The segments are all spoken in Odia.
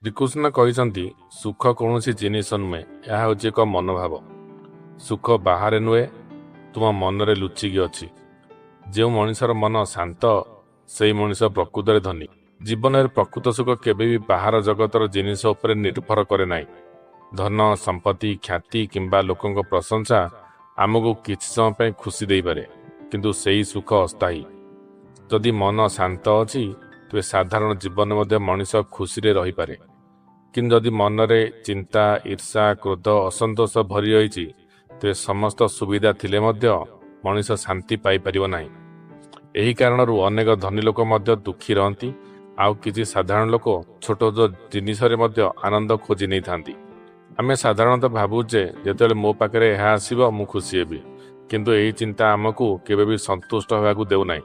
ଶ୍ରୀକୃଷ୍ଣ କହିଛନ୍ତି ସୁଖ କୌଣସି ଜିନିଷ ନୁହେଁ, ଏହା ହେଉଛି ଏକ ମନୋଭାବ। ସୁଖ ବାହାରେ ନୁହେଁ, ତୁମ ମନରେ ଲୁଚିକି ଅଛି। ଯେଉଁ ମଣିଷର ମନ ଶାନ୍ତ ସେହି ମଣିଷ ପ୍ରକୃତରେ ଧନୀ। ଜୀବନରେ ପ୍ରକୃତ ସୁଖ କେବେ ବି ବାହାର ଜଗତର ଜିନିଷ ଉପରେ ନିର୍ଭର କରେ ନାହିଁ। ଧନ ସମ୍ପତ୍ତି ଖ୍ୟାତି କିମ୍ବା ଲୋକଙ୍କ ପ୍ରଶଂସା ଆମକୁ କିଛି ସମୟ ପାଇଁ ଖୁସି ଦେଇପାରେ, କିନ୍ତୁ ସେହି ସୁଖ ଅସ୍ଥାୟୀ। ଯଦି ମନ ଶାନ୍ତ ଅଛି ତେବେ ସାଧାରଣ ଜୀବନରେ ମଧ୍ୟ ମଣିଷ ଖୁସିରେ ରହିପାରେ। କିନ୍ତୁ ଯଦି ମନରେ ଚିନ୍ତା ଈର୍ଷା କ୍ରୋଧ ଅସନ୍ତୋଷ ଭରି ରହିଛି ତେବେ ସମସ୍ତ ସୁବିଧା ଥିଲେ ମଧ୍ୟ ମଣିଷ ଶାନ୍ତି ପାଇପାରିବ ନାହିଁ। ଏହି କାରଣରୁ ଅନେକ ଧନୀ ଲୋକ ମଧ୍ୟ ଦୁଃଖୀ ରହନ୍ତି, ଆଉ କିଛି ସାଧାରଣ ଲୋକ ଛୋଟ ଛୋଟ ଜିନିଷରେ ମଧ୍ୟ ଆନନ୍ଦ ଖୋଜି ନେଇଥାନ୍ତି। ଆମେ ସାଧାରଣତଃ ଭାବୁ ଯେ ଯେତେବେଳେ ମୋ ପାଖରେ ଏହା ଆସିବ ମୁଁ ଖୁସି ହେବି, କିନ୍ତୁ ଏହି ଚିନ୍ତା ଆମକୁ କେବେ ବି ସନ୍ତୁଷ୍ଟ ହେବାକୁ ଦେଉନାହିଁ।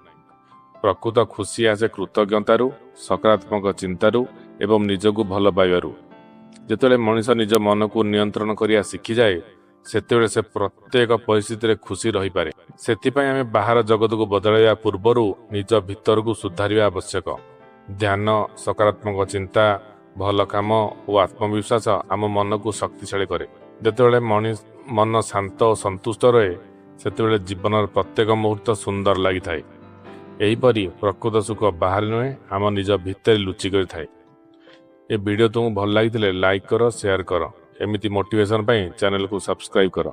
ପ୍ରକୃତ ଖୁସି ଆସେ କୃତଜ୍ଞତାରୁ, ସକାରାତ୍ମକ ଚିନ୍ତାରୁ ଏବଂ ନିଜକୁ ଭଲ ପାଇବାରୁ। ଯେତେବେଳେ ମଣିଷ ନିଜ ମନକୁ ନିୟନ୍ତ୍ରଣ କରିବା ଶିଖିଯାଏ ସେତେବେଳେ ସେ ପ୍ରତ୍ୟେକ ପରିସ୍ଥିତିରେ ଖୁସି ରହିପାରେ। ସେଥିପାଇଁ ଆମେ ବାହାର ଜଗତକୁ ବଦଳାଇବା ପୂର୍ବରୁ ନିଜ ଭିତରକୁ ସୁଧାରିବା ଆବଶ୍ୟକ। ଧ୍ୟାନ, ସକାରାତ୍ମକ ଚିନ୍ତା, ଭଲ କାମ ଓ ଆତ୍ମବିଶ୍ୱାସ ଆମ ମନକୁ ଶକ୍ତିଶାଳୀ କରେ। ଯେତେବେଳେ ମନ ଶାନ୍ତ ଓ ସନ୍ତୁଷ୍ଟ ରହେ ସେତେବେଳେ ଜୀବନର ପ୍ରତ୍ୟେକ ମୁହୂର୍ତ୍ତ ସୁନ୍ଦର ଲାଗିଥାଏ। ଏହିପରି ପ୍ରକୃତ ସୁଖ ବାହାରେ ନୁହେଁ, ଆମ ନିଜ ଭିତରେ ଲୁଚି କରିଥାଏ। ଏ ଭିଡ଼ିଓ ତୁମକୁ ଭଲ ଲାଗିଥିଲେ ଲାଇକ୍ କର, ସେୟାର କର। ଏମିତି ମୋଟିଭେସନ୍ ପାଇଁ ଚ୍ୟାନେଲକୁ ସବସ୍କ୍ରାଇବ୍ କର।